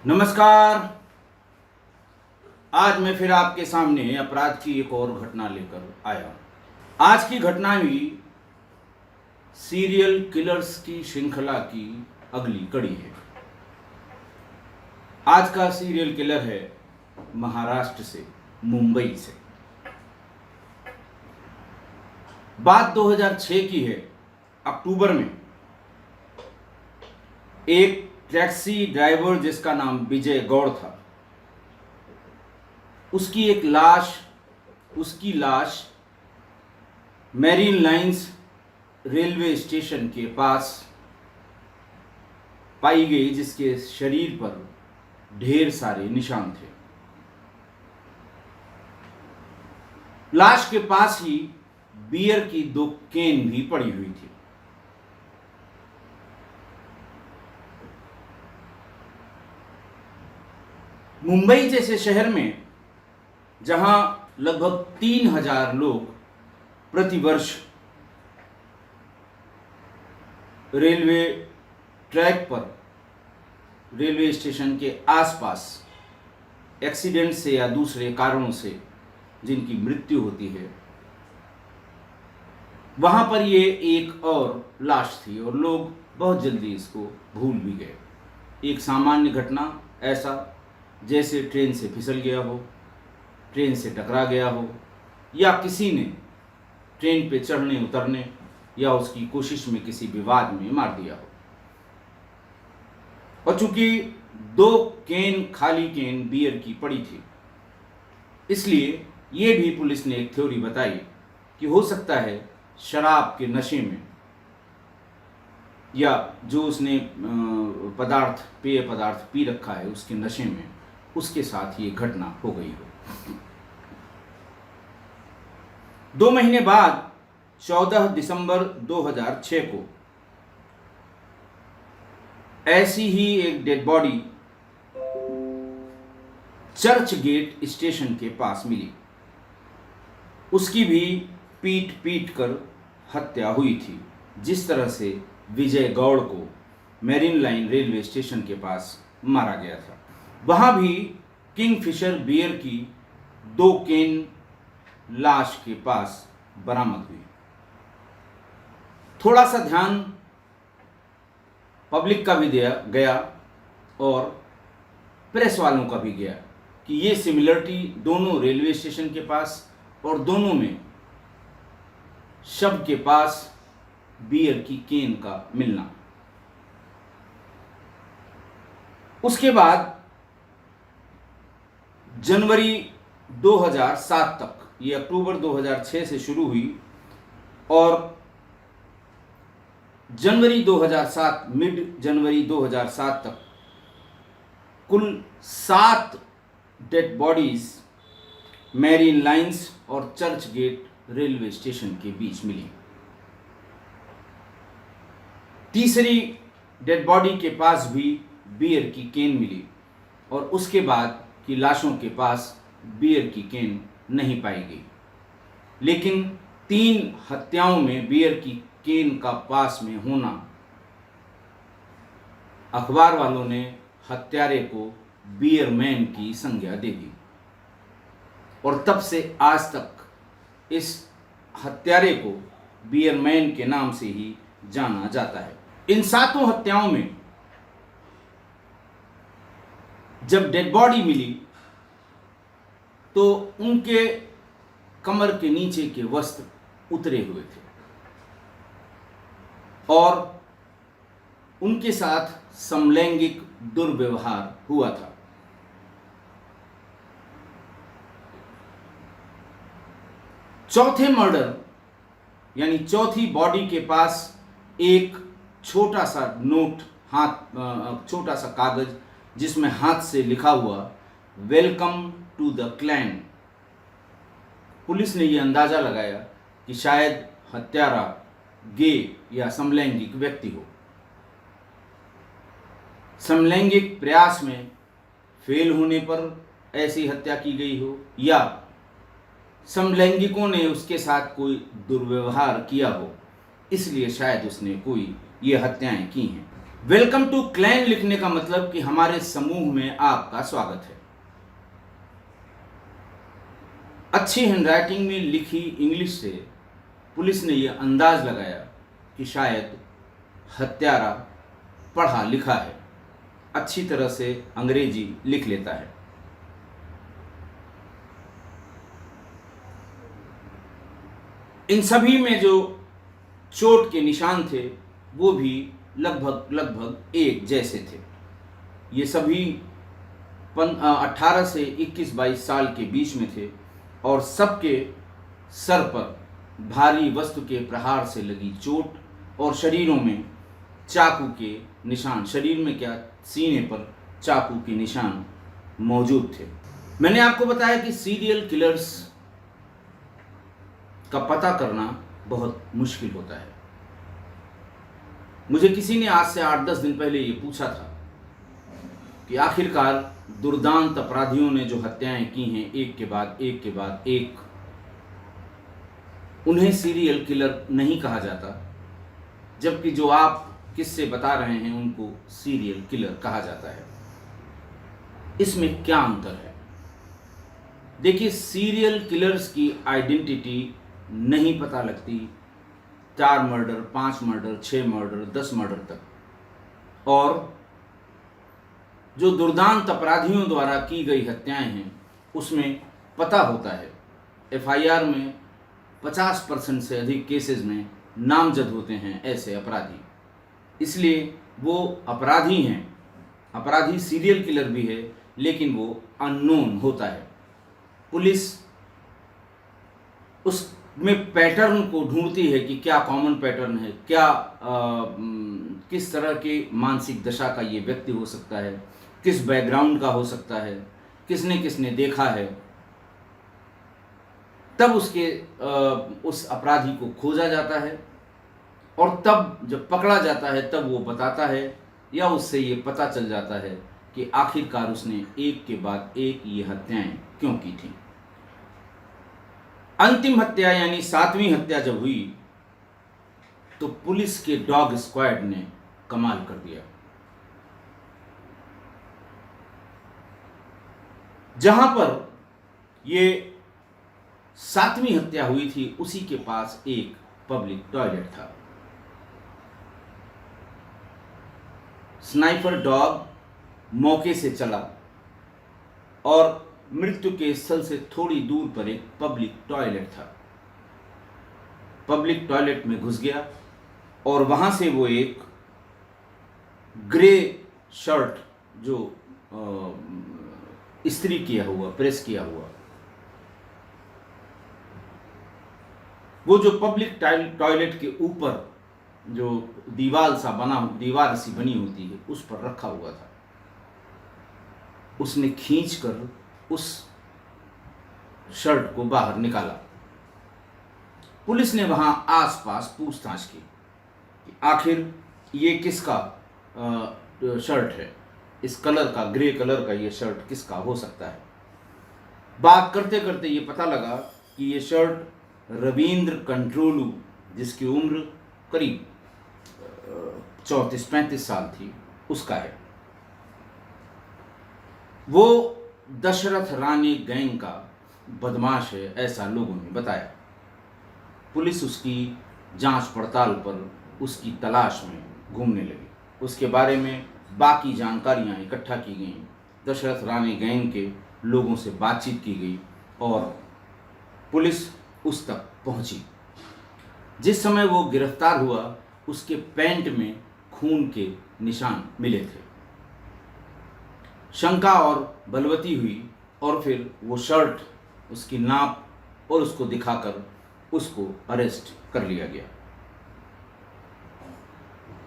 नमस्कार। आज मैं फिर आपके सामने अपराध की एक और घटना लेकर आया। आज की घटना भी सीरियल किलर्स की श्रृंखला की अगली कड़ी है। आज का सीरियल किलर है महाराष्ट्र से, मुंबई से। बात 2006 की है। अक्टूबर में एक टैक्सी ड्राइवर जिसका नाम विजय गौड़ था, उसकी लाश मैरीन लाइंस रेलवे स्टेशन के पास पाई गई, जिसके शरीर पर ढेर सारे निशान थे। लाश के पास ही बियर की 2 केन भी पड़ी हुई थी। मुंबई जैसे शहर में जहां लगभग 3000 लोग प्रतिवर्ष रेलवे ट्रैक पर, रेलवे स्टेशन के आसपास एक्सीडेंट से या दूसरे कारणों से जिनकी मृत्यु होती है, वहां पर ये एक और लाश थी और लोग बहुत जल्दी इसको भूल भी गए। एक सामान्य घटना, ऐसा जैसे ट्रेन से फिसल गया हो, ट्रेन से टकरा गया हो, या किसी ने ट्रेन पे चढ़ने उतरने या उसकी कोशिश में किसी विवाद में मार दिया हो। और चूंकि 2 खाली केन बियर की पड़ी थी, इसलिए ये भी पुलिस ने एक थ्योरी बताई कि हो सकता है शराब के नशे में या जो उसने पेय पदार्थ पी रखा है उसके नशे में उसके साथ ये घटना हो गई हो। 2 महीने बाद 14 दिसंबर 2006 को ऐसी ही एक dead body Churchgate station के पास मिली। उसकी भी पीट पीट कर हत्या हुई थी, जिस तरह से विजय गौड़ को मैरीन लाइन रेलवे स्टेशन के पास मारा गया था। वहां भी किंगफिशर बियर की 2 केन लाश के पास बरामद हुई। थोड़ा सा ध्यान पब्लिक का भी दिया गया और प्रेस वालों का भी गया कि ये सिमिलरिटी दोनों रेलवे स्टेशन के पास और दोनों में शव के पास बियर की केन का मिलना। उसके बाद जनवरी 2007 तक, ये अक्टूबर 2006 से शुरू हुई और मिड जनवरी 2007 तक कुल 7 डेड बॉडीज मैरीन लाइंस और चर्च गेट रेलवे स्टेशन के बीच मिली। तीसरी डेड बॉडी के पास भी बियर की केन मिली और उसके बाद की लाशों के पास बियर की केन नहीं पाई गई। लेकिन 3 हत्याओं में बियर की केन का पास में होना, अखबार वालों ने हत्यारे को बियर मैन की संज्ञा दे दी और तब से आज तक इस हत्यारे को बियर मैन के नाम से ही जाना जाता है। इन 7 हत्याओं में जब डेड बॉडी मिली तो उनके कमर के नीचे के वस्त्र उतरे हुए थे और उनके साथ समलैंगिक दुर्व्यवहार हुआ था। चौथे मर्डर यानी चौथी बॉडी के पास एक छोटा सा नोट, छोटा सा कागज जिसमें हाथ से लिखा हुआ welcome to the clan. Police ने यह अंदाजा लगाया कि शायद हत्यारा गे या समलैंगिक व्यक्ति हो। समलैंगिक प्रयास में फेल होने पर ऐसी हत्या की गई हो या समलैंगिकों ने उसके साथ कोई दुर्व्यवहार किया हो, इसलिए शायद उसने कोई ये हत्याएं की हैं। वेलकम टू क्लैन लिखने का मतलब कि हमारे समूह में आपका स्वागत है। अच्छी हैंडराइटिंग में लिखी इंग्लिश से पुलिस ने यह अंदाज लगाया कि शायद हत्यारा पढ़ा लिखा है, अच्छी तरह से अंग्रेजी लिख लेता है। इन सभी में जो चोट के निशान थे वो भी लगभग एक जैसे थे। ये सभी 18 से 21-22 साल के बीच में थे और सबके सर पर भारी वस्तु के प्रहार से लगी चोट और शरीरों में चाकू के निशान, शरीर में क्या, सीने पर चाकू के निशान मौजूद थे। मैंने आपको बताया कि सीरियल किलर्स का पता करना बहुत मुश्किल होता है। मुझे किसी ने आज से 8-10 दिन पहले ये पूछा था कि आखिरकार दुर्दांत अपराधियों ने जो हत्याएं की हैं एक के बाद एक, उन्हें सीरियल किलर नहीं कहा जाता, जबकि जो आप किससे बता रहे हैं उनको सीरियल किलर कहा जाता है। इसमें क्या अंतर है? देखिए, सीरियल किलर्स की आइडेंटिटी नहीं पता लगती 4 मर्डर, 5 मर्डर, 6 मर्डर, 10 मर्डर तक, और जो दुर्दांत अपराधियों द्वारा की गई हत्याएं हैं उसमें पता होता है। एफआईआर में 50% से अधिक केसेस में नामजद होते हैं ऐसे अपराधी, इसलिए वो अपराधी हैं। अपराधी सीरियल किलर भी है लेकिन वो अननोन होता है। पुलिस उसमें पैटर्न को ढूंढती है कि क्या कॉमन पैटर्न है, क्या किस तरह के मानसिक दशा का ये व्यक्ति हो सकता है, किस बैकग्राउंड का हो सकता है, किसने किसने देखा है। तब उस अपराधी को खोजा जाता है और तब जब पकड़ा जाता है तब वो बताता है या उससे ये पता चल जाता है कि आखिरकार उसने एक के बाद एक ये हत्याएं क्यों की थी। अंतिम हत्या यानी 7वीं हत्या जब हुई तो पुलिस के डॉग स्क्वाड ने कमाल कर दिया। जहां पर ये 7वीं हत्या हुई थी उसी के पास एक पब्लिक टॉयलेट था। स्नाइपर डॉग मौके से चला और मृत्यु के स्थल से थोड़ी दूर पर एक पब्लिक टॉयलेट था। पब्लिक टॉयलेट में घुस गया और वहां से वो एक ग्रे शर्ट जो इस्त्री किया हुआ, प्रेस किया हुआ, वो जो पब्लिक टॉयलेट के ऊपर जो दीवार सी बनी होती है उस पर रखा हुआ था, उसने खींचकर उस शर्ट को बाहर निकाला। पुलिस ने वहां आसपास पूछताछ की कि आखिर ये किसका शर्ट है, इस कलर का, ग्रे कलर का ये शर्ट किसका हो सकता है। बात करते करते ये पता लगा कि ये शर्ट रविंद्र कंट्रोलू, जिसकी उम्र करीब 34-35 साल थी, उसका है। वो दशरथ रानी गैंग का बदमाश है, ऐसा लोगों ने बताया। पुलिस उसकी जांच पड़ताल पर उसकी तलाश में घूमने लगी। उसके बारे में बाकी जानकारियां इकट्ठा की गई, दशरथ रानी गैंग के लोगों से बातचीत की गई और पुलिस उस तक पहुंची। जिस समय वो गिरफ्तार हुआ उसके पैंट में खून के निशान मिले थे। शंका और बलवती हुई और फिर वो शर्ट, उसकी नाप और उसको दिखाकर उसको अरेस्ट कर लिया गया।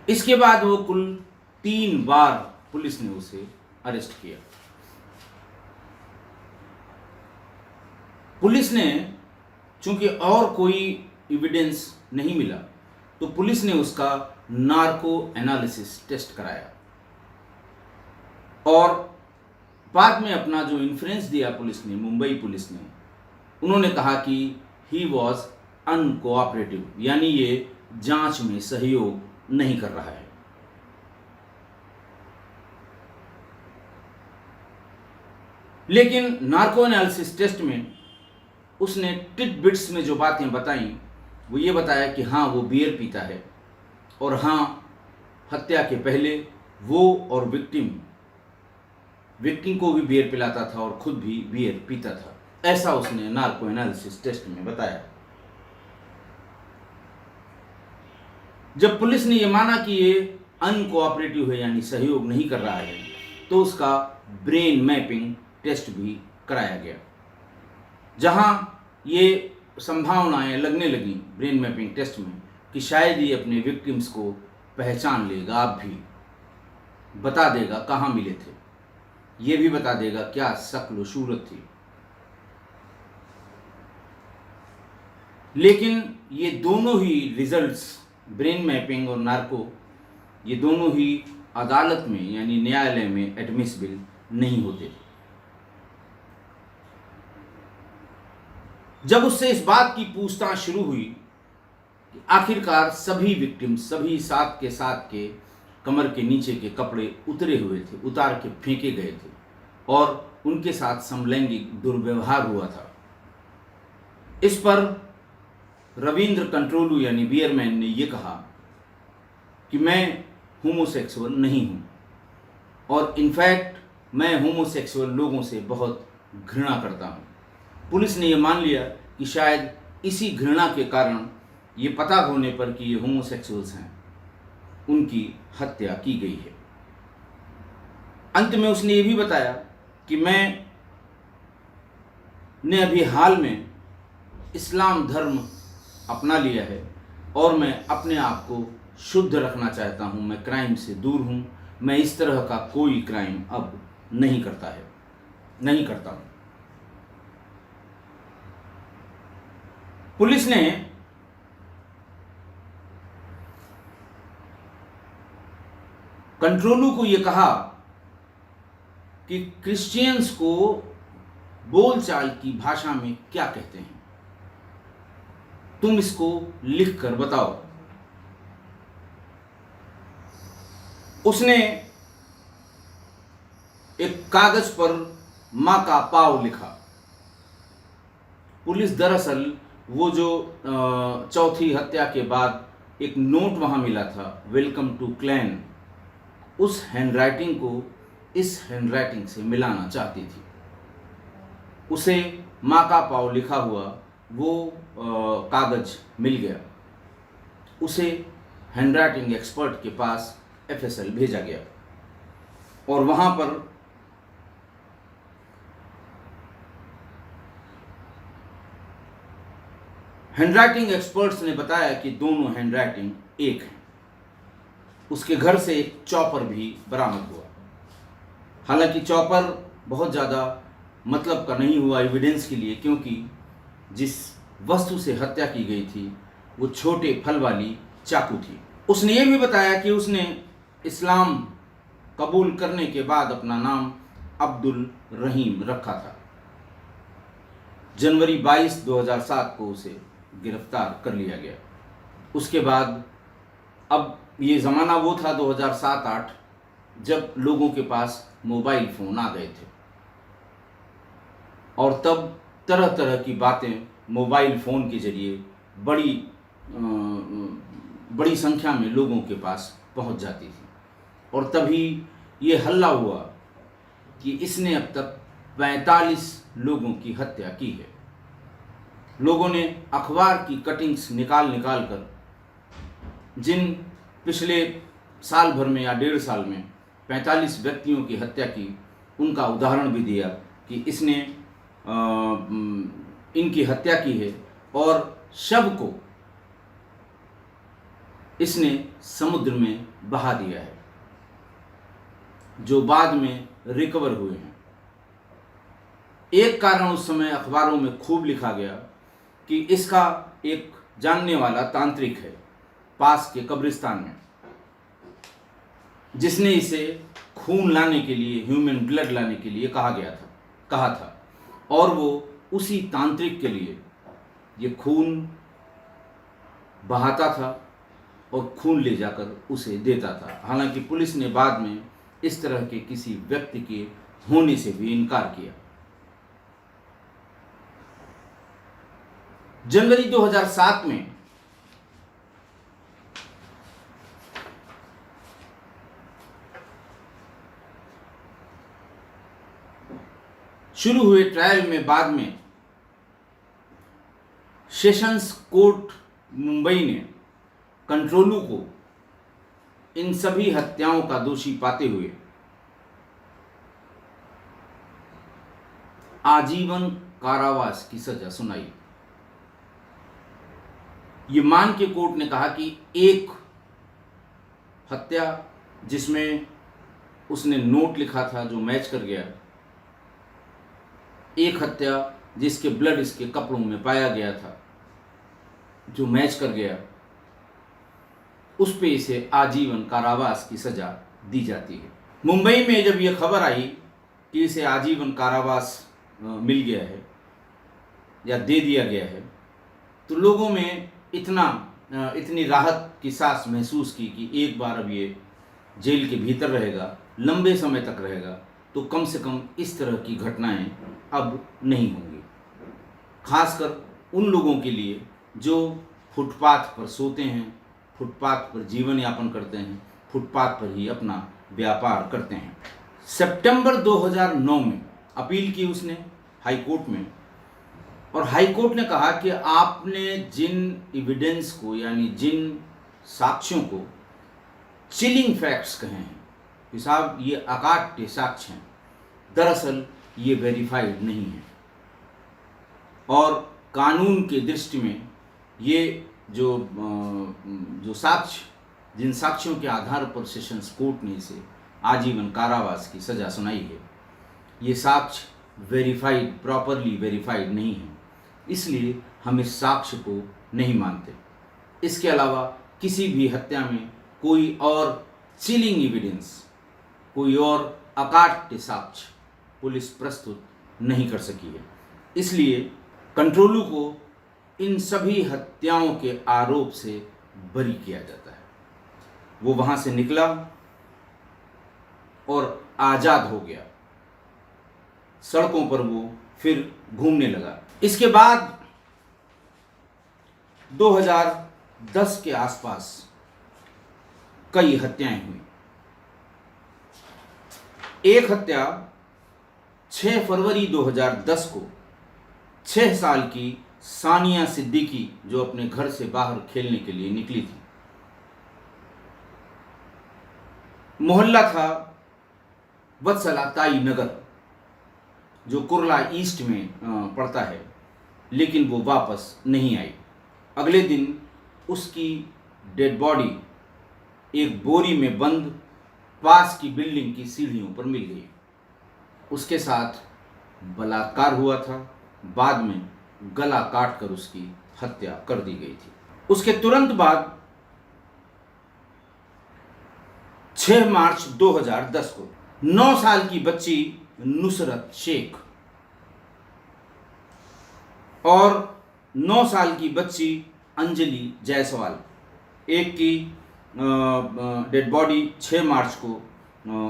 इसके बाद वो कुल 3 बार पुलिस ने उसे अरेस्ट किया। पुलिस ने, चूंकि और कोई एविडेंस नहीं मिला, तो पुलिस ने उसका नार्को एनालिसिस टेस्ट कराया और बाद में अपना जो इन्फ्रेंस दिया पुलिस ने, मुंबई पुलिस ने, उन्होंने कहा कि ही वॉज अनकोऑपरेटिव, यानी ये जांच में सहयोग नहीं कर रहा है। लेकिन नार्को एनालिसिस टेस्ट में उसने टिट बिट्स में जो बातें बताई वो ये बताया कि हाँ वो बियर पीता है, और हाँ हत्या के पहले वो और विक्टिम को भी बियर पिलाता था और खुद भी बियर पीता था। ऐसा उसने नार्को एनालिसिस टेस्ट में बताया। जब पुलिस ने यह माना कि ये अनकोऑपरेटिव है यानी सहयोग नहीं कर रहा है, तो उसका ब्रेन मैपिंग टेस्ट भी कराया गया, जहां ये संभावनाएं लगने लगी ब्रेन मैपिंग टेस्ट में कि शायद ये अपने विक्टिम्स को पहचान लेगा, आप भी बता देगा कहाँ मिले थे, ये भी बता देगा क्या शक्ल व सूरत थी। लेकिन ये दोनों ही रिजल्ट्स, ब्रेन मैपिंग और नार्को, ये दोनों ही अदालत में यानी न्यायालय में एडमिसिबल नहीं होते। जब उससे इस बात की पूछताछ शुरू हुई कि आखिरकार सभी विक्टिम, सभी सात के कमर के नीचे के कपड़े उतरे हुए थे, उतार के फेंके गए थे और उनके साथ समलैंगिक दुर्व्यवहार हुआ था। इस पर रविंद्र कंट्रोलू यानी बियरमैन ने यह कहा कि मैं होमोसेक्सुअल नहीं हूं, और इनफैक्ट मैं होमोसेक्सुअल लोगों से बहुत घृणा करता हूं। पुलिस ने यह मान लिया कि शायद इसी घृणा के कारण ये पता होने पर कि ये होमोसेक्सुअल्स हैं, उनकी हत्या की गई है। अंत में उसने ये भी बताया कि मैं ने अभी हाल में इस्लाम धर्म अपना लिया है और मैं अपने आप को शुद्ध रखना चाहता हूं, मैं क्राइम से दूर हूं, मैं इस तरह का कोई क्राइम अब नहीं करता हूं। पुलिस ने कंट्रोलू को यह कहा कि क्रिश्चियंस को बोलचाल की भाषा में क्या कहते हैं, तुम इसको लिख कर बताओ। उसने एक कागज पर मां का पाव लिखा। पुलिस दरअसल वो जो चौथी हत्या के बाद एक नोट वहां मिला था, वेलकम टू क्लैन, उस हैंडराइटिंग को इस हैंडराइटिंग से मिलाना चाहती थी। उसे मां का पाव लिखा हुआ वो कागज मिल गया। उसे हैंडराइटिंग एक्सपर्ट के पास एफएसएल भेजा गया और वहां पर हैंडराइटिंग एक्सपर्ट्स ने बताया कि दोनों हैंडराइटिंग एक है। उसके घर से एक चॉपर भी बरामद हुआ। हालांकि चॉपर बहुत ज़्यादा मतलब का नहीं हुआ एविडेंस के लिए, क्योंकि जिस वस्तु से हत्या की गई थी वो छोटे फल वाली चाकू थी। उसने ये भी बताया कि उसने इस्लाम कबूल करने के बाद अपना नाम अब्दुल रहीम रखा था। जनवरी 22, 2007 को उसे गिरफ्तार कर लिया गया। उसके बाद अब ये ज़माना वो था 2007-8 जब लोगों के पास मोबाइल फ़ोन आ गए थे और तब तरह तरह की बातें मोबाइल फ़ोन के ज़रिए बड़ी संख्या में लोगों के पास पहुंच जाती थी। और तभी ये हल्ला हुआ कि इसने अब तक 45 लोगों की हत्या की है। लोगों ने अखबार की कटिंग्स निकाल कर जिन पिछले साल भर में या 1.5 साल में 45 व्यक्तियों की हत्या की, उनका उदाहरण भी दिया कि इसने इनकी हत्या की है और शव को इसने समुद्र में बहा दिया है, जो बाद में रिकवर हुए हैं। एक कारण उस समय अखबारों में खूब लिखा गया कि इसका एक जानने वाला तांत्रिक है पास के कब्रिस्तान में, जिसने इसे खून लाने के लिए, ह्यूमन ब्लड लाने के लिए कहा था और वो उसी तांत्रिक के लिए ये खून बहाता था और खून ले जाकर उसे देता था। हालांकि पुलिस ने बाद में इस तरह के किसी व्यक्ति के होने से भी इनकार किया। जनवरी 2007 में शुरू हुए ट्रायल में बाद में सेशंस कोर्ट मुंबई ने कंट्रोलू को इन सभी हत्याओं का दोषी पाते हुए आजीवन कारावास की सजा सुनाई। ये मान के कोर्ट ने कहा कि एक हत्या जिसमें उसने नोट लिखा था जो मैच कर गया, एक हत्या जिसके ब्लड इसके कपड़ों में पाया गया था जो मैच कर गया, उस पे इसे आजीवन कारावास की सजा दी जाती है। मुंबई में जब यह खबर आई कि इसे आजीवन कारावास मिल गया है या दे दिया गया है, तो लोगों में इतनी राहत की सांस महसूस की कि एक बार अब ये जेल के भीतर रहेगा, लंबे समय तक रहेगा, तो कम से कम इस तरह की घटनाएं अब नहीं होंगी। खासकर उन लोगों के लिए जो फुटपाथ पर सोते हैं, फुटपाथ पर जीवन यापन करते हैं, फुटपाथ पर ही अपना व्यापार करते हैं। सितंबर 2009 में अपील की उसने हाई कोर्ट में, और हाई कोर्ट ने कहा कि आपने जिन एविडेंस को यानी जिन साक्ष्यों को चिलिंग फैक्ट्स कहे हैं कि साहब ये अकाट्य साक्ष्य हैं, दरअसल ये वेरीफाइड नहीं है, और कानून के दृष्टि में ये जो साक्ष्य, जिन साक्ष्यों के आधार पर सेशंस कोर्ट ने इसे आजीवन कारावास की सजा सुनाई है, ये साक्ष्य वेरीफाइड, प्रॉपरली वेरीफाइड नहीं है, इसलिए हम इस साक्ष्य को नहीं मानते। इसके अलावा किसी भी हत्या में कोई और चिलिंग एविडेंस, कोई और अकाट्य साक्ष्य पुलिस प्रस्तुत नहीं कर सकी है, इसलिए कंट्रोलू को इन सभी हत्याओं के आरोप से बरी किया जाता है। वो वहां से निकला और आज़ाद हो गया, सड़कों पर वो फिर घूमने लगा। इसके बाद 2010 के आसपास कई हत्याएं हुई। एक हत्या 6 फरवरी 2010 को 6 साल की सानिया सिद्दीकी, जो अपने घर से बाहर खेलने के लिए निकली थी, मोहल्ला था वत्सला ताई नगर, जो कुर्ला ईस्ट में पड़ता है, लेकिन वो वापस नहीं आई। अगले दिन उसकी डेड बॉडी एक बोरी में बंद पास की बिल्डिंग की सीढ़ियों पर मिल गई। उसके साथ बलात्कार हुआ था, बाद में गला काटकर उसकी हत्या कर दी गई थी। उसके तुरंत बाद 6 मार्च 2010 को 9 साल की बच्ची नुसरत शेख और 9 साल की बच्ची अंजलि जायसवाल, एक की डेड बॉडी 6 मार्च को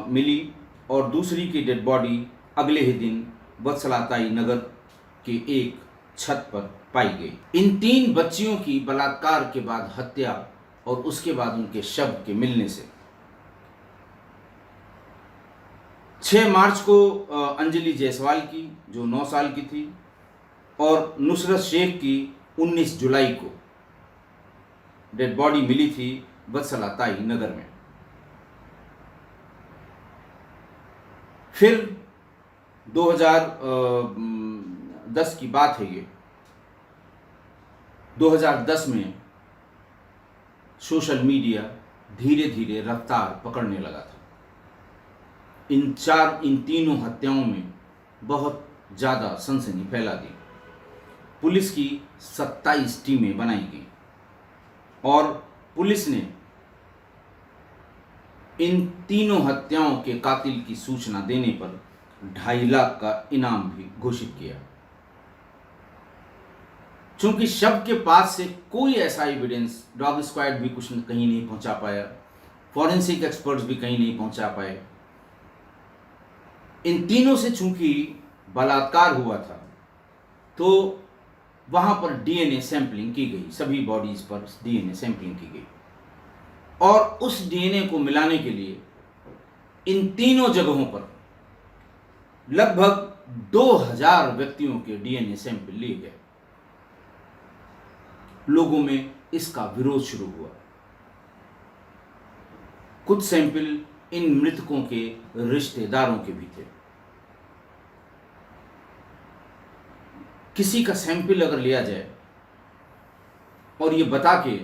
मिली और दूसरी की डेड बॉडी अगले ही दिन वत्सलाताई नगर के एक छत पर पाई गई। इन 3 बच्चियों की बलात्कार के बाद हत्या और उसके बाद उनके शव के मिलने से 6 मार्च को अंजलि जायसवाल की, जो 9 साल की थी, और नुसरत शेख की 19 जुलाई को डेड बॉडी मिली थी वत्सलाताई नगर में। फिर 2010 की बात है ये, 2010 में सोशल मीडिया धीरे धीरे रफ्तार पकड़ने लगा था। इन तीनों हत्याओं में बहुत ज़्यादा सनसनी फैला दी। पुलिस की 27 टीमें बनाई गई और पुलिस ने इन तीनों हत्याओं के कातिल की सूचना देने पर 2.5 लाख का इनाम भी घोषित किया। चूंकि शव के पास से कोई ऐसा एविडेंस, डॉग स्क्वाड भी कुछ कहीं नहीं पहुंचा पाया, फॉरेंसिक एक्सपर्ट्स भी कहीं नहीं पहुंचा पाए, इन तीनों से चूंकि बलात्कार हुआ था, तो वहाँ पर डीएनए सैंपलिंग की गई, सभी बॉडीज पर डीएनए सैंपलिंग की गई और उस डीएनए को मिलाने के लिए इन तीनों जगहों पर लगभग 2000 व्यक्तियों के डीएनए सैंपल लिए गए। लोगों में इसका विरोध शुरू हुआ। कुछ सैंपल इन मृतकों के रिश्तेदारों के भी थे। किसी का सैंपल अगर लिया जाए और ये बता के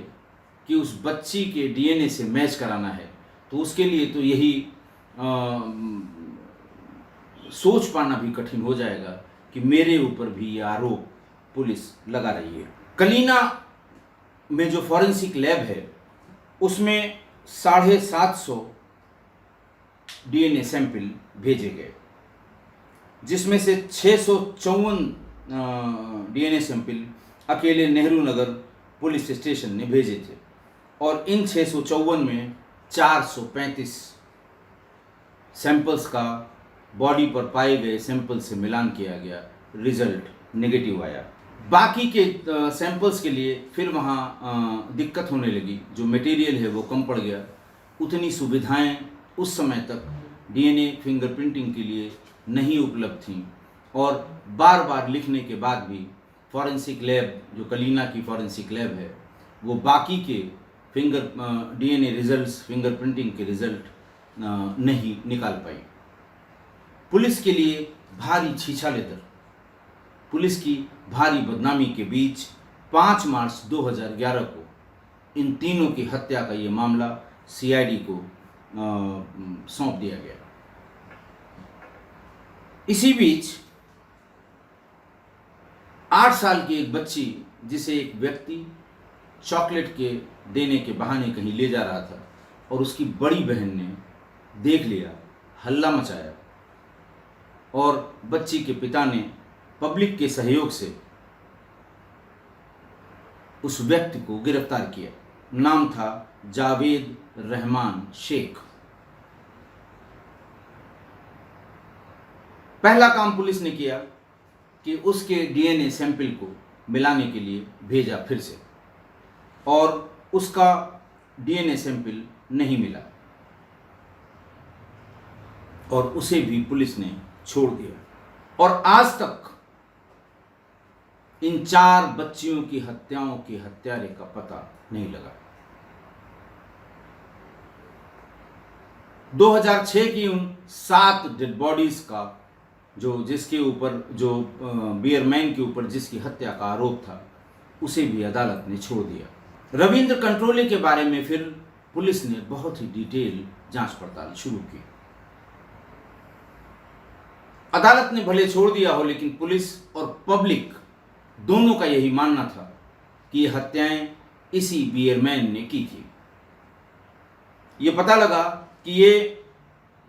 कि उस बच्ची के डीएनए से मैच कराना है, तो उसके लिए तो यही सोच पाना भी कठिन हो जाएगा कि मेरे ऊपर भी ये आरोप पुलिस लगा रही है। कलीना में जो फॉरेंसिक लैब है उसमें 750 डीएनए सैंपल भेजे गए, जिसमें से 654 डीएनए सैंपल अकेले नेहरू नगर पुलिस स्टेशन ने भेजे थे और इन 654 में 435 सैंपल्स का बॉडी पर पाए गए सैंपल से मिलान किया गया, रिजल्ट नेगेटिव आया। बाकी के सैंपल्स के लिए फिर वहाँ दिक्कत होने लगी, जो मटेरियल है वो कम पड़ गया। उतनी सुविधाएं उस समय तक डीएनए फिंगरप्रिंटिंग के लिए नहीं उपलब्ध थीं और बार बार लिखने के बाद भी फॉरेंसिक लैब, जो कलीना की फॉरेंसिक लैब है, वो बाकी के डीएनए रिजल्ट्स, फिंगरप्रिंटिंग के रिजल्ट नहीं निकाल पाई। पुलिस के लिए भारी छीछालेदर, पुलिस की भारी बदनामी के बीच 5 मार्च 2011 को इन तीनों की हत्या का ये मामला सीआईडी को सौंप दिया गया। इसी बीच 8 साल की एक बच्ची, जिसे एक व्यक्ति चॉकलेट के देने के बहाने कहीं ले जा रहा था और उसकी बड़ी बहन ने देख लिया, हल्ला मचाया और बच्ची के पिता ने पब्लिक के सहयोग से उस व्यक्ति को गिरफ्तार किया। नाम था जावेद रहमान शेख। पहला काम पुलिस ने किया कि उसके डीएनए सैंपल को मिलाने के लिए भेजा फिर से, और उसका डीएनए सैंपल नहीं मिला और उसे भी पुलिस ने छोड़ दिया। और आज तक इन 4 बच्चियों की हत्याओं के हत्यारे का पता नहीं लगा। 2006 की उन 7 डेड बॉडीज का जिसके ऊपर बियरमैन के ऊपर जिसकी हत्या का आरोप था, उसे भी अदालत ने छोड़ दिया। रविंद्र कंट्रोले के बारे में फिर पुलिस ने बहुत ही डिटेल जांच पड़ताल शुरू की। अदालत ने भले छोड़ दिया हो, लेकिन पुलिस और पब्लिक दोनों का यही मानना था कि ये हत्याएं इसी बियरमैन ने की थी। ये पता लगा कि ये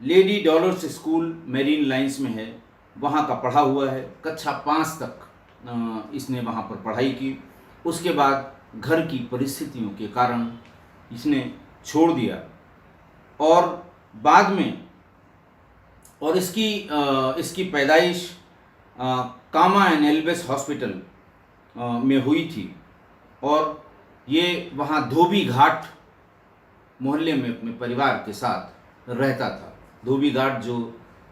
lady dollars school marine lines में है, वहाँ का पढ़ा हुआ है। कक्षा 5 तक इसने वहाँ पर पढ़ाई की। उसके बाद घर की परिस्थितियों के कारण इसने छोड़ दिया और बाद में, और इसकी पैदाइश कामा एंड एल्बेस हॉस्पिटल में हुई थी और ये वहाँ धोबी घाट मोहल्ले में अपने परिवार के साथ रहता था। धोबी घाट जो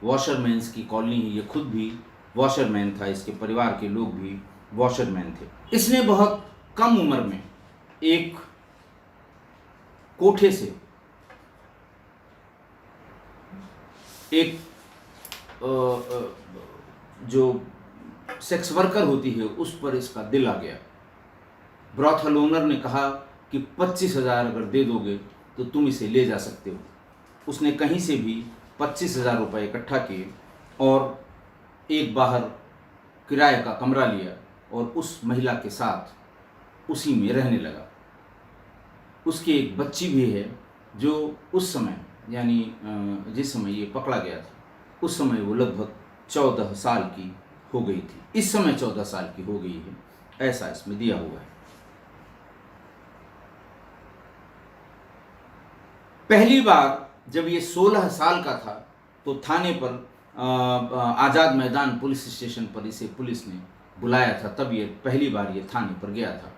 वॉशरमैन्स की कॉलोनी है, ये खुद भी वॉशरमैन था, इसके परिवार के लोग भी वॉशरमैन थे। इसने बहुत कम उम्र में एक कोठे से एक जो सेक्स वर्कर होती है उस पर इसका दिल आ गया। ब्रॉथल ओनर ने कहा कि 25,000 अगर दे दोगे तो तुम इसे ले जा सकते हो। उसने कहीं से भी 25,000 रुपये इकट्ठा किए और एक बाहर किराए का कमरा लिया और उस महिला के साथ उसी में रहने लगा। उसकी एक बच्ची भी है जो उस समय, यानी जिस समय ये पकड़ा गया था, उस समय वो लगभग 14 साल की हो गई थी। इस समय 14 साल की हो गई है, ऐसा इसमें दिया हुआ है। पहली बार जब ये 16 साल का था तो थाने पर आज़ाद मैदान पुलिस स्टेशन पर इसे पुलिस ने बुलाया था, तब ये पहली बार ये थाने पर गया था।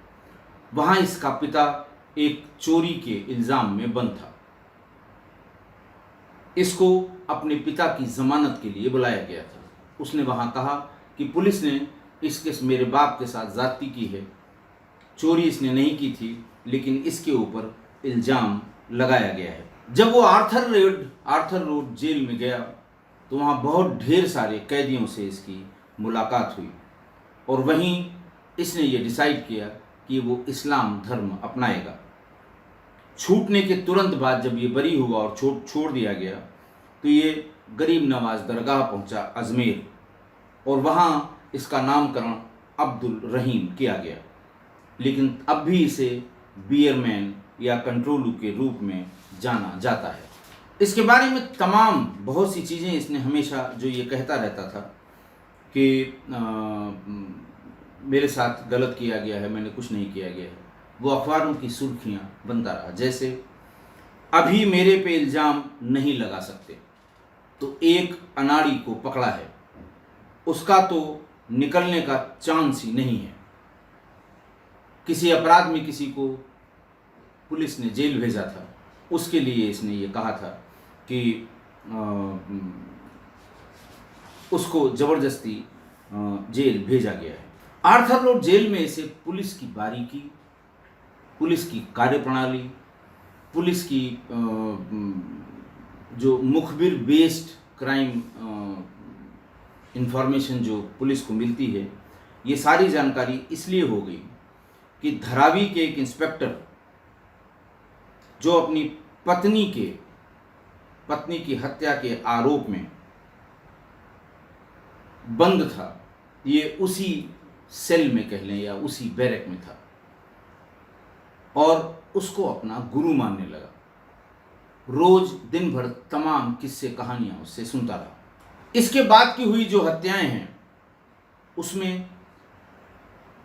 वहाँ इसका पिता एक चोरी के इल्ज़ाम में बंद था। इसको अपने पिता की ज़मानत के लिए बुलाया गया था। उसने वहाँ कहा कि पुलिस ने मेरे बाप के साथ ज़्यादती की है, चोरी इसने नहीं की थी, लेकिन इसके ऊपर इल्ज़ाम लगाया गया है। जब वो आर्थर रोड जेल में गया तो वहाँ बहुत ढेर सारे कैदियों से इसकी मुलाकात हुई और वहीं इसने ये डिसाइड किया कि वो इस्लाम धर्म अपनाएगा। छूटने के तुरंत बाद जब ये बरी हुआ और छोड़ दिया गया तो ये गरीब नवाज दरगाह पहुंचा अजमेर, और वहाँ इसका नामकरण अब्दुल रहीम किया गया, लेकिन अब भी इसे बियरमैन या कंट्रोलू के रूप में जाना जाता है। इसके बारे में तमाम बहुत सी चीज़ें इसने हमेशा जो ये कहता रहता था कि मेरे साथ गलत किया गया है, मैंने कुछ नहीं किया गया है, वो अखबारों की सुर्खियां बनता रहा। जैसे अभी मेरे पे इल्ज़ाम नहीं लगा सकते, तो एक अनाड़ी को पकड़ा है, उसका तो निकलने का चांस ही नहीं है। किसी अपराध में किसी को पुलिस ने जेल भेजा था, उसके लिए इसने ये कहा था कि उसको ज़बरदस्ती जेल भेजा गया है। आर्थर रोड जेल में इसे पुलिस की बारीकी, पुलिस की कार्यप्रणाली, पुलिस की जो मुखबिर बेस्ड क्राइम इंफॉर्मेशन जो पुलिस को मिलती है, ये सारी जानकारी इसलिए हो गई कि धारावी के एक इंस्पेक्टर जो अपनी पत्नी की हत्या के आरोप में बंद था, ये उसी सेल में कह लें या उसी बैरक में था और उसको अपना गुरु मानने लगा। रोज दिन भर तमाम किस्से कहानियां उससे सुनता रहा। इसके बाद की हुई जो हत्याएं हैं, उसमें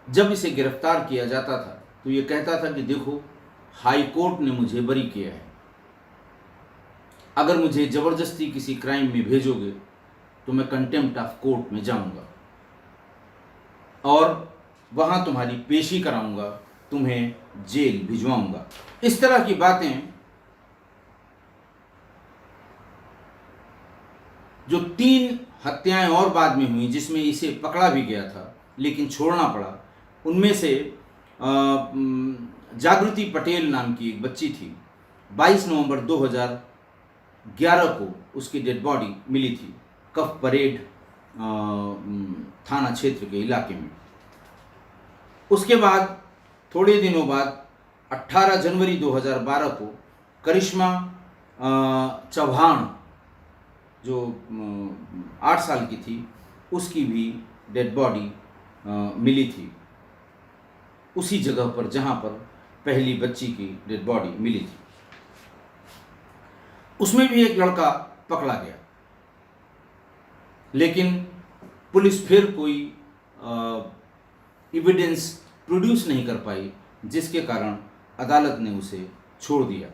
जब इसे गिरफ्तार किया जाता था तो ये कहता था कि देखो, हाई कोर्ट ने मुझे बरी किया है, अगर मुझे ज़बरदस्ती किसी क्राइम में भेजोगे तो मैं कंटेम्प्ट ऑफ कोर्ट में जाऊंगा और वहां तुम्हारी पेशी कराऊंगा, तुम्हें जेल भिजवाऊंगा। इस तरह की बातें जो 3 हत्याएं और बाद में हुई जिसमें इसे पकड़ा भी गया था लेकिन छोड़ना पड़ा, उनमें से जागृति पटेल नाम की एक बच्ची थी। 22 नवंबर 2011 को उसकी डेड बॉडी मिली थी कफ परेड थाना क्षेत्र के इलाके में। उसके बाद थोड़े दिनों बाद 18 जनवरी 2012 को करिश्मा चौहान जो 8 साल की थी, उसकी भी डेड बॉडी मिली थी उसी जगह पर जहां पर पहली बच्ची की डेड बॉडी मिली थी। उसमें भी एक लड़का पकड़ा गया, लेकिन पुलिस फिर कोई एविडेंस प्रोड्यूस नहीं कर पाई, जिसके कारण अदालत ने उसे छोड़ दिया।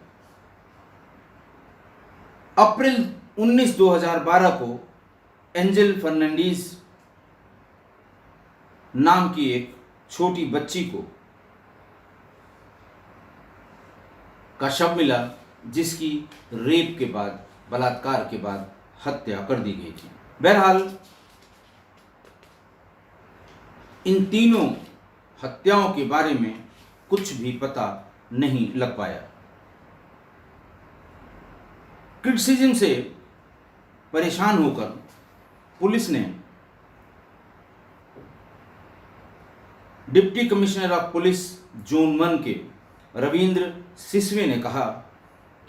अप्रैल 19 2012 को एंजल फर्नांडीज नाम की एक छोटी बच्ची का शव मिला, जिसकी रेप के बाद, बलात्कार के बाद हत्या कर दी गई थी। बहरहाल इन तीनों हत्याओं के बारे में कुछ भी पता नहीं लग पाया। क्रिटिसिज्म से परेशान होकर पुलिस ने deputy commissioner of police zone 1 के रविंद्र सिसवे ने कहा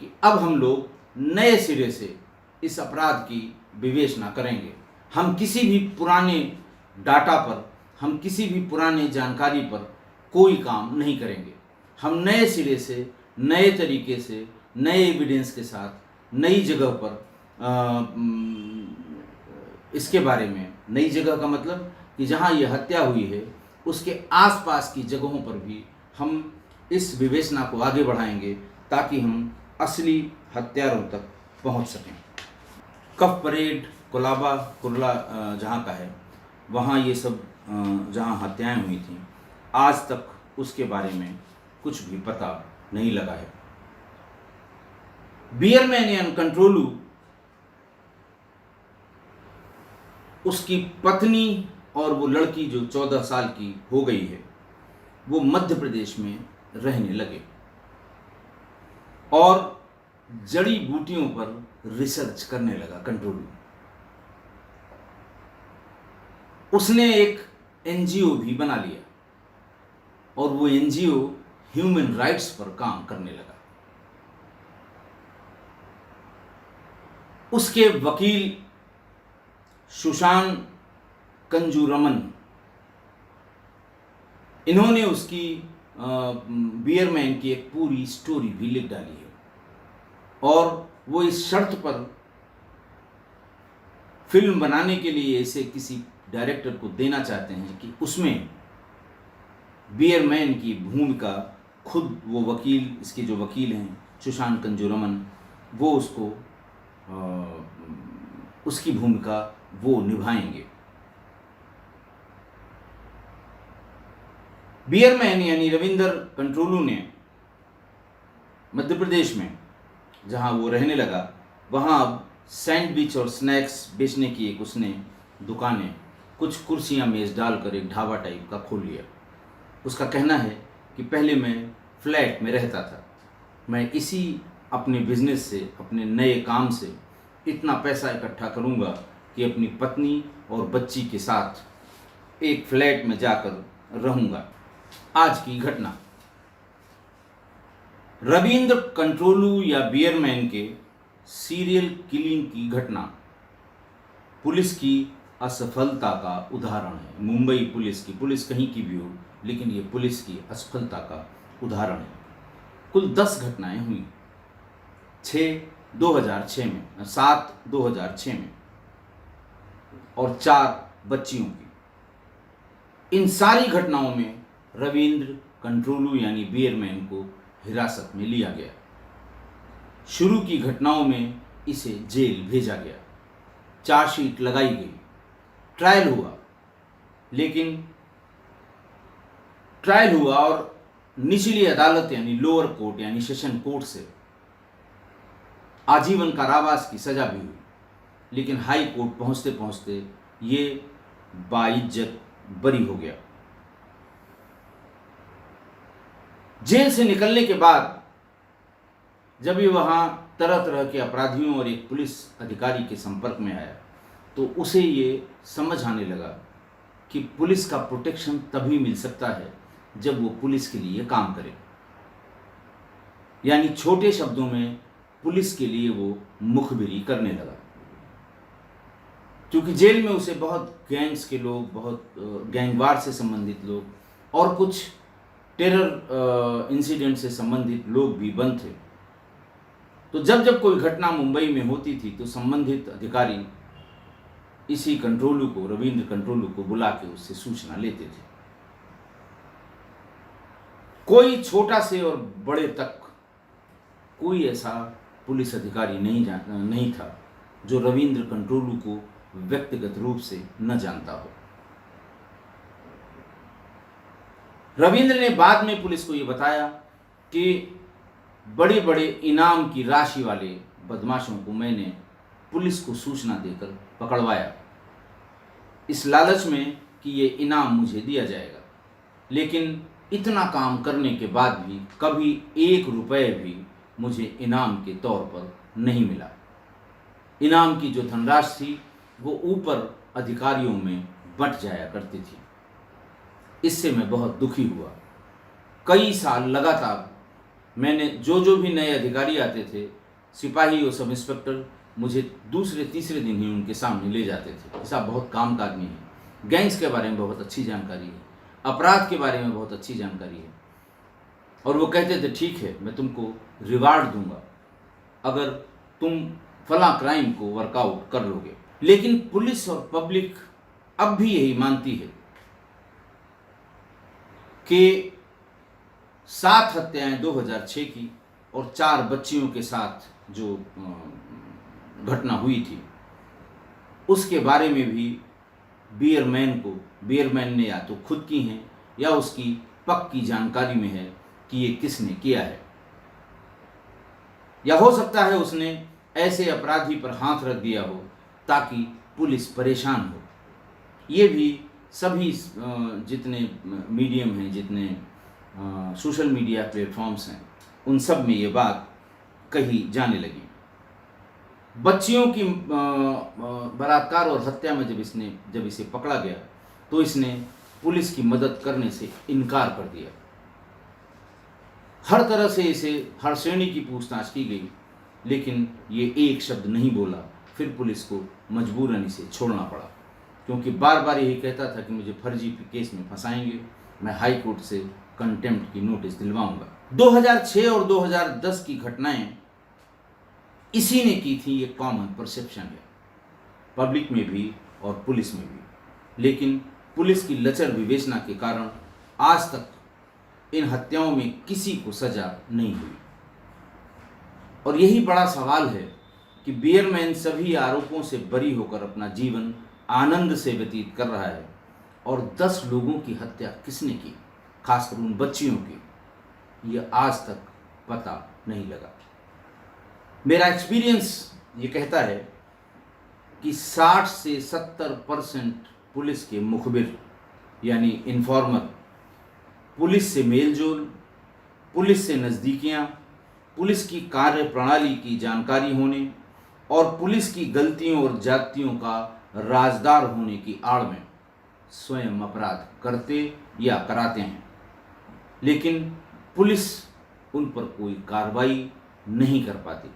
कि अब हम लोग नए सिरे से इस अपराध की विवेचना करेंगे। हम किसी भी पुराने डाटा पर, हम किसी भी पुराने जानकारी पर कोई काम नहीं करेंगे। हम नए सिरे से, नए तरीके से, नए एविडेंस के साथ नई जगह पर इसके बारे में, नई जगह का मतलब कि जहाँ ये हत्या हुई है उसके आसपास की जगहों पर भी हम इस विवेचना को आगे बढ़ाएंगे ताकि हम असली हत्यारों तक पहुंच सकें। कफ परेड, कोलाबा, कुर्ला जहाँ का है, वहाँ ये सब जहाँ हत्याएं हुई थीं, आज तक उसके बारे में कुछ भी पता नहीं लगा है। बियरमैन यानी कंट्रोलू, उसकी पत्नी और वो लड़की जो 14 साल की हो गई है, वो मध्य प्रदेश में रहने लगे और जड़ी बूटियों पर रिसर्च करने लगा कंट्रोलू। उसने एक एनजीओ भी बना लिया और वो एनजीओ ह्यूमन राइट्स पर काम करने लगा। उसके वकील सुशांत कंजूरमन, इन्होंने उसकी बियरमैन की एक पूरी स्टोरी भी लिख डाली है और वो इस शर्त पर फिल्म बनाने के लिए इसे किसी डायरेक्टर को देना चाहते हैं कि उसमें बियरमैन की भूमिका खुद वो वकील, इसके जो वकील हैं सुशांत कंजूरमन, वो उसको उसकी भूमिका वो निभाएंगे। बियरमैन यानी रविंदर कंट्रोलू ने मध्य प्रदेश में जहां वो रहने लगा, वहां अब सैंडविच और स्नैक्स बेचने की एक उसने दुकानें, कुछ कुर्सियां मेज डालकर एक ढाबा टाइप का खोल लिया। उसका कहना है कि पहले मैं फ्लैट में रहता था, मैं इसी अपने बिजनेस से, अपने नए काम से इतना पैसा इकट्ठा करूंगा कि अपनी पत्नी और बच्ची के साथ एक फ्लैट में जाकर रहूंगा। आज की घटना, रविंद्र कंट्रोलू या बियरमैन के सीरियल किलिंग की घटना पुलिस की असफलता का उदाहरण है। मुंबई पुलिस की, पुलिस कहीं की भी हो, लेकिन ये पुलिस की असफलता का उदाहरण है। कुल 10 घटनाएं हुई, 2006 में, 7 2006 में और 4 बच्चियों की। इन सारी घटनाओं में रविंद्र कंट्रोलू यानी बियरमैन को हिरासत में लिया गया। शुरू की घटनाओं में इसे जेल भेजा गया, चार्जशीट लगाई गई, ट्रायल हुआ, लेकिन ट्रायल हुआ और निचली अदालत यानी लोअर कोर्ट यानी सेशन कोर्ट से आजीवन कारावास की सजा भी हुई, लेकिन हाई कोर्ट पहुंचते पहुंचते ये बाइज्जत बरी हो गया। जेल से निकलने के बाद जब ये वहाँ तरह तरह के अपराधियों और एक पुलिस अधिकारी के संपर्क में आया, तो उसे ये समझ आने लगा कि पुलिस का प्रोटेक्शन तभी मिल सकता है जब वो पुलिस के लिए काम करे। यानी छोटे शब्दों में पुलिस के लिए वो मुखबिरी करने लगा। क्योंकि जेल में उसे बहुत गैंग्स के लोग, बहुत गैंगवार से संबंधित लोग और कुछ टेरर इंसिडेंट से संबंधित लोग भी बंद थे। तो जब जब कोई घटना मुंबई में होती थी तो संबंधित अधिकारी इसी कंट्रोलू को, रविंद्र कंट्रोलू को बुला के उससे सूचना लेते थे। कोई छोटा से और बड़े तक कोई ऐसा पुलिस अधिकारी नहीं था जो रविंद्र कंट्रोलू को व्यक्तिगत रूप से न जानता हो। रविंद्र ने बाद में पुलिस को यह बताया कि बड़े बड़े इनाम की राशि वाले बदमाशों को मैंने पुलिस को सूचना देकर पकड़वाया, इस लालच में कि ये इनाम मुझे दिया जाएगा। लेकिन इतना काम करने के बाद भी कभी 1 रुपये भी मुझे इनाम के तौर पर नहीं मिला। इनाम की जो धनराशि थी वो ऊपर अधिकारियों में बंट जाया करती थी। इससे मैं बहुत दुखी हुआ। कई साल लगातार मैंने जो भी नए अधिकारी आते थे, सिपाही और सब इंस्पेक्टर, मुझे दूसरे तीसरे दिन ही उनके सामने ले जाते थे। साहब बहुत काम का आदमी है, गैंग्स के बारे में बहुत अच्छी जानकारी है, अपराध के बारे में बहुत अच्छी जानकारी है। और वो कहते थे ठीक है, मैं तुमको रिवार्ड दूंगा अगर तुम फला क्राइम को वर्कआउट कर लोगे। लेकिन पुलिस और पब्लिक अब भी यही मानती है कि 7 हत्याएं 2006 की और 4 बच्चियों के साथ जो घटना हुई थी उसके बारे में भी बियरमैन ने या तो खुद की हैं या उसकी पक्की जानकारी में है कि ये किसने किया है, या हो सकता है उसने ऐसे अपराधी पर हाथ रख दिया हो ताकि पुलिस परेशान हो। ये भी सभी जितने मीडियम हैं, जितने सोशल मीडिया प्लेटफॉर्म्स हैं, उन सब में ये बात कही जाने लगी। बच्चियों की बलात्कार और हत्या में जब इसे पकड़ा गया तो इसने पुलिस की मदद करने से इनकार कर दिया। हर तरह से इसे हर श्रेणी की पूछताछ की गई, लेकिन ये एक शब्द नहीं बोला। फिर पुलिस को मजबूरन इसे छोड़ना पड़ा, क्योंकि बार बार यही कहता था कि मुझे फर्जी केस में फंसाएंगे, मैं हाई कोर्ट से कंटेम्प्ट की नोटिस दिलवाऊंगा। 2006 और 2010 की घटनाएं इसी ने की थी। ये कॉमन परसेप्शन है, पब्लिक में भी और पुलिस में भी। लेकिन पुलिस की लचर विवेचना के कारण आज तक इन हत्याओं में किसी को सजा नहीं हुई। और यही बड़ा सवाल है कि बियरमैन सभी आरोपों से बरी होकर अपना जीवन आनंद से व्यतीत कर रहा है, और 10 लोगों की हत्या किसने की, खासकर उन बच्चियों की, ये आज तक पता नहीं लगा। मेरा एक्सपीरियंस ये कहता है कि 60 से 70% पुलिस के मुखबिर यानी इन्फॉर्मर, पुलिस से मेलजोल, पुलिस से नज़दीकियाँ, पुलिस की कार्य प्रणाली की जानकारी होने और पुलिस की गलतियों और जातियों का राजदार होने की आड़ में स्वयं अपराध करते या कराते हैं, लेकिन पुलिस उन पर कोई कार्रवाई नहीं कर पाती,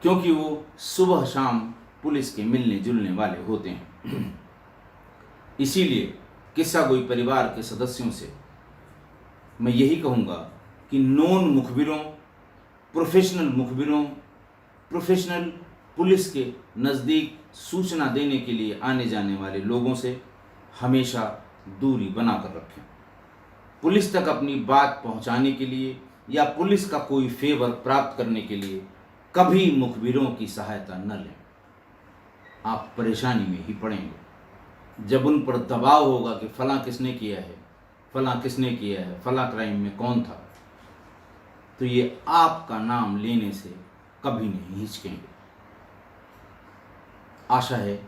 क्योंकि वो सुबह शाम पुलिस के मिलने जुलने वाले होते हैं। इसीलिए किस्सा गोई परिवार के सदस्यों से मैं यही कहूँगा कि नॉन मुखबिरों, प्रोफेशनल पुलिस के नज़दीक सूचना देने के लिए आने जाने वाले लोगों से हमेशा दूरी बनाकर रखें। पुलिस तक अपनी बात पहुंचाने के लिए या पुलिस का कोई फेवर प्राप्त करने के लिए कभी मुखबिरों की सहायता न लें। आप परेशानी में ही पड़ेंगे। जब उन पर दबाव होगा कि फलां किसने किया है, फलां किसने किया है, फलां क्राइम में कौन था, तो ये आपका नाम लेने से कभी नहीं हिचकेंगे। आशा है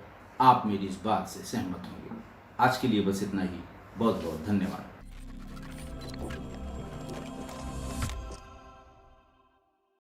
आप मेरी इस बात से सहमत होंगे। आज के लिए बस इतना ही। बहुत बहुत धन्यवाद।